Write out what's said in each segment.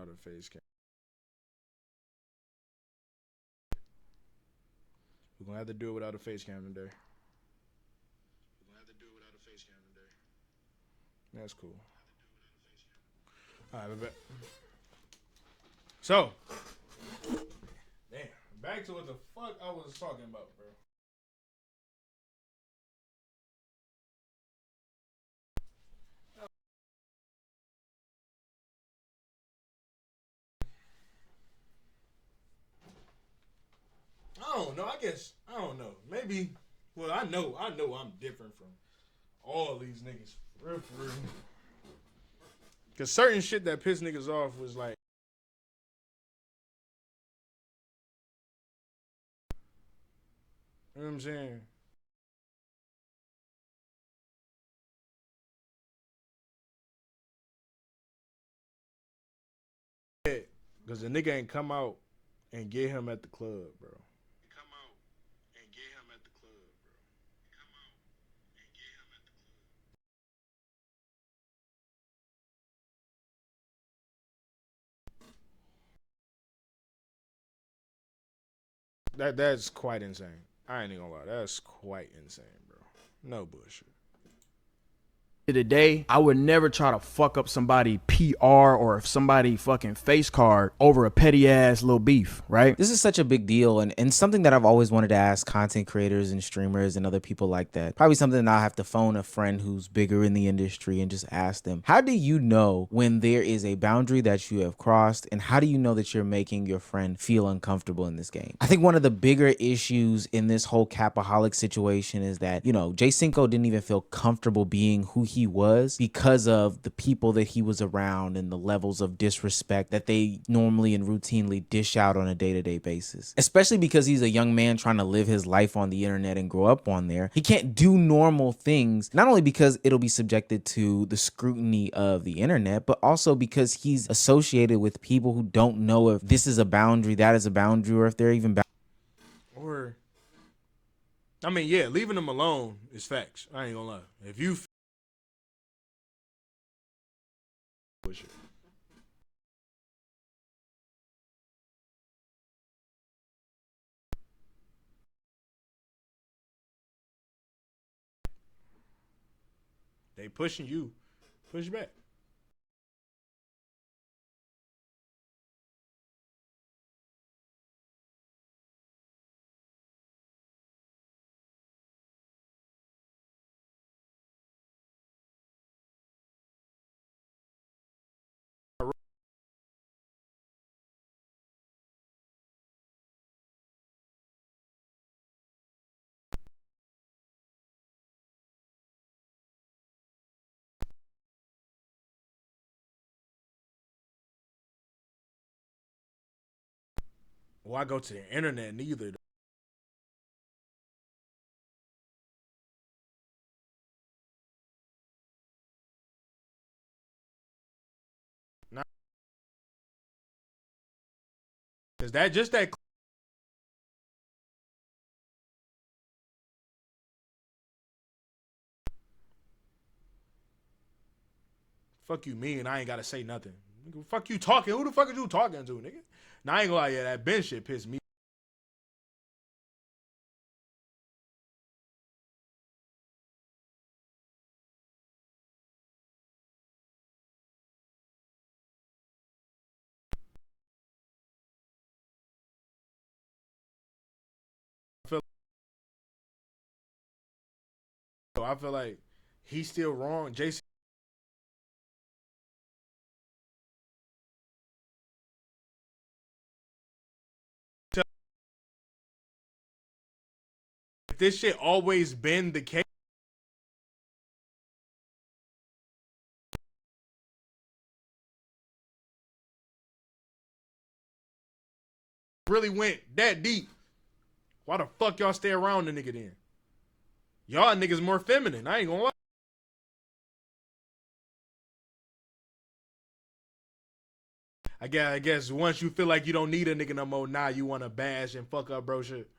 without a face cam. We're gonna have to do it without a face cam today. That's cool. All right, bet. So, damn, back to what the fuck I was talking about, bro. I don't know. I guess I don't know. Maybe. Well, I know I'm different from all these niggas. For real. Cause certain shit that pissed niggas off was like, you know what I'm saying? Yeah. Cause the nigga ain't come out and get him at the club, bro. That's quite insane. I ain't even gonna lie. That's quite insane, bro. No bullshit. Today, I would never try to fuck up somebody PR or somebody fucking face card over a petty ass little beef, right? This is such a big deal and something that I've always wanted to ask content creators and streamers and other people like that. Probably something that I'll have to phone a friend who's bigger in the industry and just ask them. How do you know when there is a boundary that you have crossed, and how do you know that you're making your friend feel uncomfortable in this game? I think one of the bigger issues in this whole Capaholic situation is that, you know, J Cinco didn't even feel comfortable being who he was because of the people that he was around and the levels of disrespect that they normally and routinely dish out on a day-to-day basis. Especially because he's a young man trying to live his life on the internet and grow up on there. He can't do normal things, not only because it'll be subjected to the scrutiny of the internet, but also because he's associated with people who don't know if this is a boundary, that is a boundary, or if they're even Or, I mean, yeah, leaving them alone is facts. I ain't gonna lie. If you bullshit. They pushing you, push back. Well, I go to the internet neither. Not because that just that fuck you mean I ain't gotta say nothing. Fuck you talking. Who the fuck are you talking to, nigga? Now I ain't gonna lie, yeah, that Ben shit pissed me. I feel like he's still wrong. Jason, if this shit always been the case, really went that deep. Why the fuck y'all stay around the nigga then? Y'all niggas more feminine. I ain't gonna lie. I guess once you feel like you don't need a nigga no more, now you wanna bash and fuck up bro shit.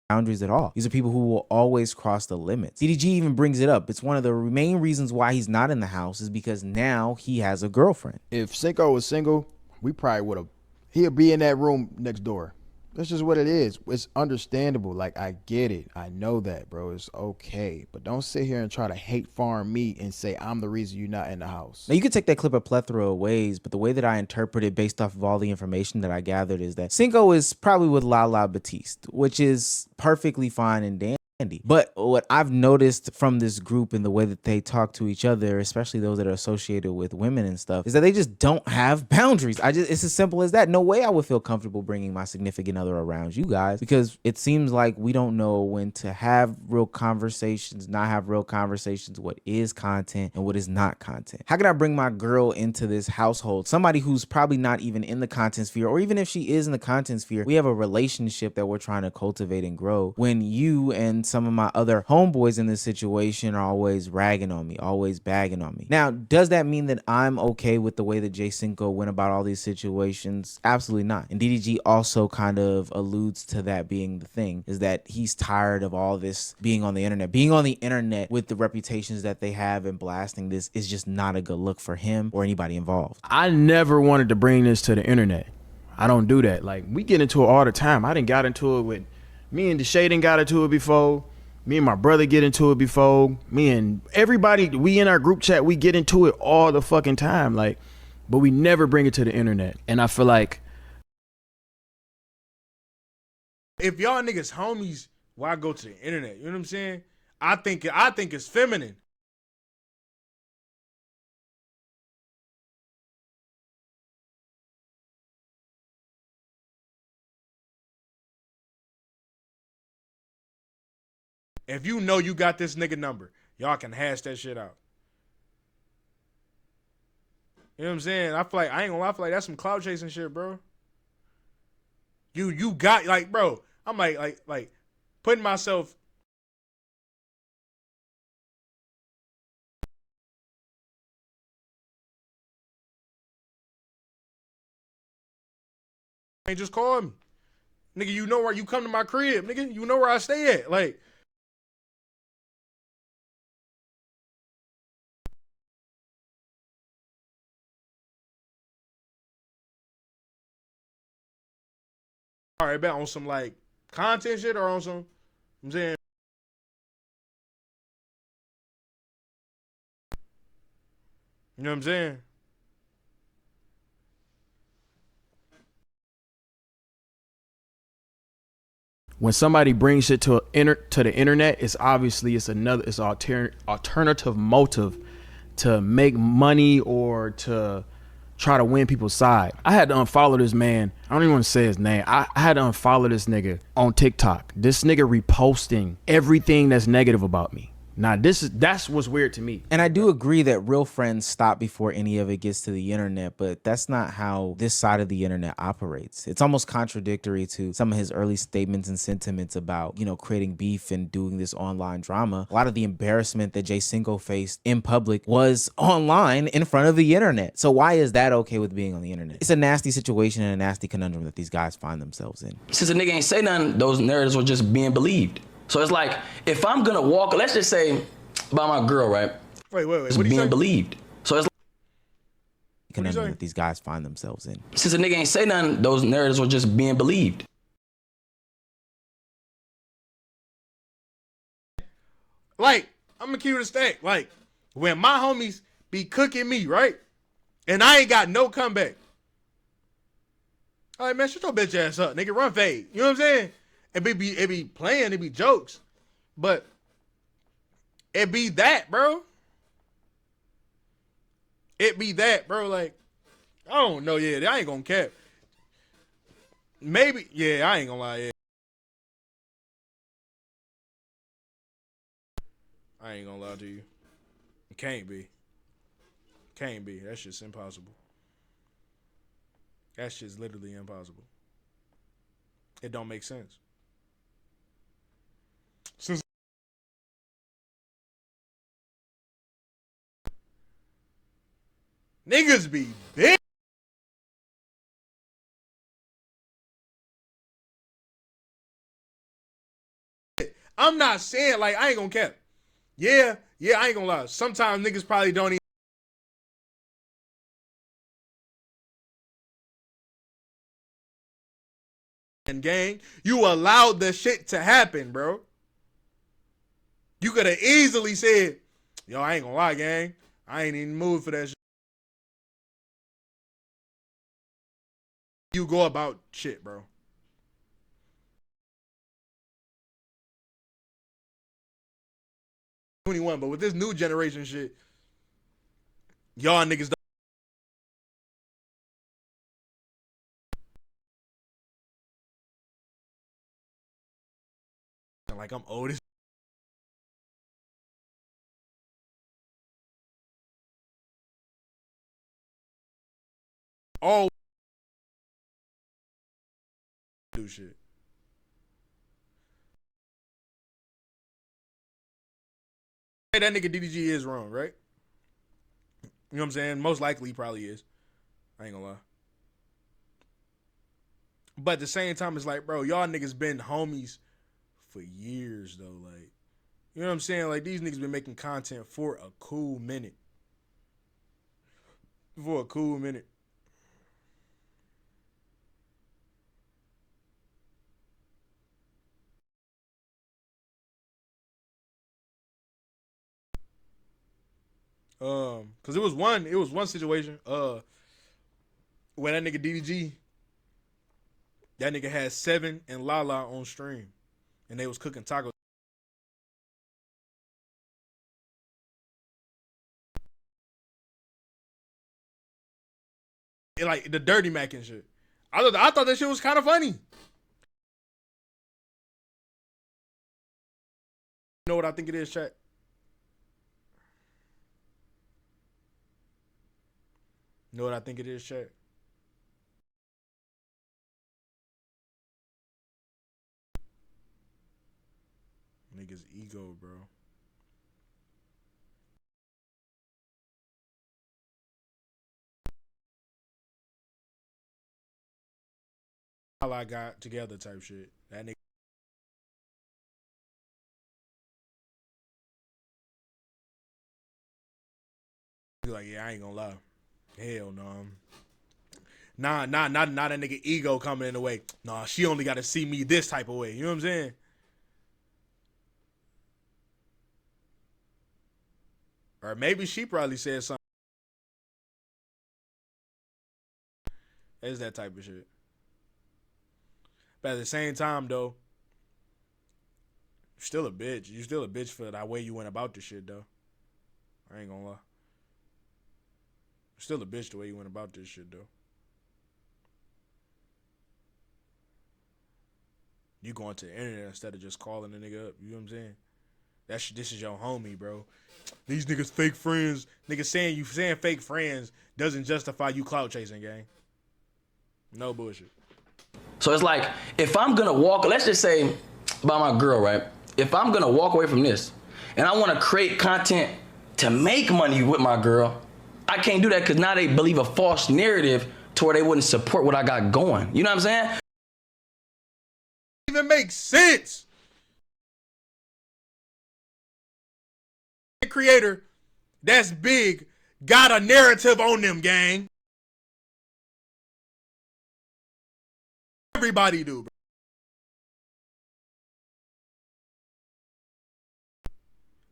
boundaries at all. These are people who will always cross the limits. DDG even brings it up. It's one of the main reasons why he's not in the house is because now he has a girlfriend. If Cinco was single, we probably would have. He'll be in that room next door. That's just what it is. It's understandable. Like, I get it. I know that, bro. It's okay. But don't sit here and try to hate farm me and say I'm the reason you're not in the house. Now, you could take that clip a plethora of ways, but the way that I interpret it based off of all the information that I gathered is that Cinco is probably with Lala Batiste, which is perfectly fine and dandy. But what I've noticed from this group and the way that they talk to each other, especially those that are associated with women and stuff, is that they just don't have boundaries. It's as simple as that. No way I would feel comfortable bringing my significant other around you guys, because it seems like we don't know when to have real conversations, not have real conversations, what is content and what is not content. How can I bring my girl into this household? Somebody who's probably not even in the content sphere, or even if she is in the content sphere, we have a relationship that we're trying to cultivate and grow, when you and some of my other homeboys in this situation are always ragging on me, always bagging on me. Now, does that mean that I'm okay with the way that Jay Cinco went about all these situations? Absolutely not. And DDG also kind of alludes to that being the thing, is that he's tired of all this being on the internet. Being on the internet with the reputations that they have and blasting this is just not a good look for him or anybody involved. I never wanted to bring this to the internet. I don't do that. Like, we get into it all the time. I done got into it with me and Deshae done got into it before. Me and my brother get into it before. Me and everybody, we in our group chat, we get into it all the fucking time. Like, but we never bring it to the internet. And I feel like, if y'all niggas homies, why go to the internet? You know what I'm saying? I think it's feminine. If you know you got this nigga number, y'all can hash that shit out. You know what I'm saying? I feel like, I ain't gonna lie, I feel like that's some clout chasing shit, bro. You got, like, bro, I'm like putting myself. Ain't just call me. Nigga, you know where you come to my crib, nigga. You know where I stay at. Like, all right, bet on some like content shit or on some, I'm saying, you know what I'm saying? when somebody brings shit to the internet, it's obviously it's an alternative motive to make money or to try to win people's side. I had to unfollow this man. I don't even want to say his name. I had to unfollow this nigga on TikTok. This nigga reposting everything that's negative about me. Now, that's what's weird to me. And I do agree that real friends stop before any of it gets to the internet, but that's not how this side of the internet operates. It's almost contradictory to some of his early statements and sentiments about, you know, creating beef and doing this online drama. A lot of the embarrassment that Jay Cinco faced in public was online in front of the internet. So why is that okay with being on the internet? It's a nasty situation and a nasty conundrum that these guys find themselves in. Since a nigga ain't say nothing, those narratives were just being believed. So it's like, if I'm gonna walk, let's just say about my girl, right? Wait. It's What being believed. So it's like, Conundrum that these guys find themselves in. since a nigga ain't say nothing, those narratives were just being believed. Like, I'm gonna keep it a stack. Like, when my homies be cooking me, right? And I ain't got no comeback. All right, man, shut your bitch ass up, nigga. Run fade. You know what I'm saying? It be playing, it be jokes. But it be that, bro. It be that, bro. Like, I don't know. Yeah, I ain't gonna cap. Maybe, yeah, I ain't gonna lie. Yeah. I ain't gonna lie to you. It can't be. Can't be. That shit's impossible. That shit's literally impossible. It don't make sense. Since niggas be big. I'm not saying, like, I ain't gonna cap. Yeah, I ain't gonna lie. Sometimes niggas probably don't even gang. You allowed the shit to happen, bro. You could have easily said, yo, I ain't gonna lie, gang. I ain't even moved for that shit. You go about shit, bro. But with this new generation shit, y'all niggas don't like I'm old as all do shit. Hey, that nigga DDG is wrong, right? You know what I'm saying? Most likely he probably is. I ain't gonna lie. But at the same time, it's like, bro, y'all niggas been homies for years, though. Like, you know what I'm saying? Like, these niggas been making content for a cool minute. For a cool minute. Cause it was one situation, where that nigga DDG, that nigga had Seven and Lala on stream, and they was cooking tacos. Like the Dirty Mac and shit. I thought that shit was kind of funny. You know what I think it is, chat? You know what I think it is, chat? Niggas ego, bro. All I got together type shit. That nigga. Like, yeah, I ain't gonna lie. Hell no. Nah, not a nigga ego coming in the way. Nah, she only got to see me this type of way. You know what I'm saying? Or maybe she probably said something. It's that type of shit. But at the same time, though, you're still a bitch. You still a bitch for that way you went about this shit, though. I ain't gonna lie. You're still a bitch the way you went about this shit, though. You going to the internet instead of just calling the nigga up. You know what I'm saying? This is your homie, bro. These niggas fake friends. Niggas saying fake friends doesn't justify you clout chasing, gang. No bullshit. So it's like, if I'm gonna walk, let's just say about my girl, right? If I'm gonna walk away from this and I wanna create content to make money with my girl, I can't do that because now they believe a false narrative to where they wouldn't support what I got going. You know what I'm saying? It even makes sense. Creator that's big got a narrative on them, gang. Everybody do, bro.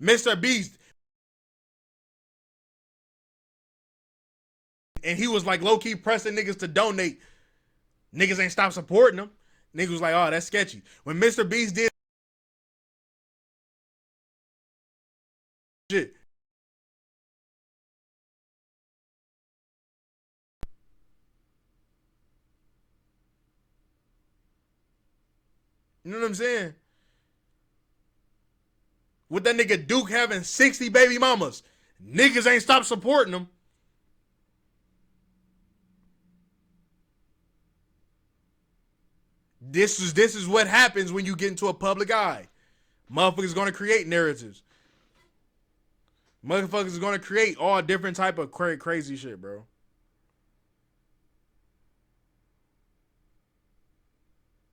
Mr. Beast, and he was like low-key pressing niggas to donate. Niggas ain't stop supporting him. Niggas was like, oh, that's sketchy. When Mr. Beast did shit, you know what I'm saying? With that nigga Duke having 60 baby mamas, niggas ain't stop supporting him. This is what happens when you get into a public eye. Motherfuckers gonna create narratives. Motherfuckers gonna create all different type of crazy shit, bro.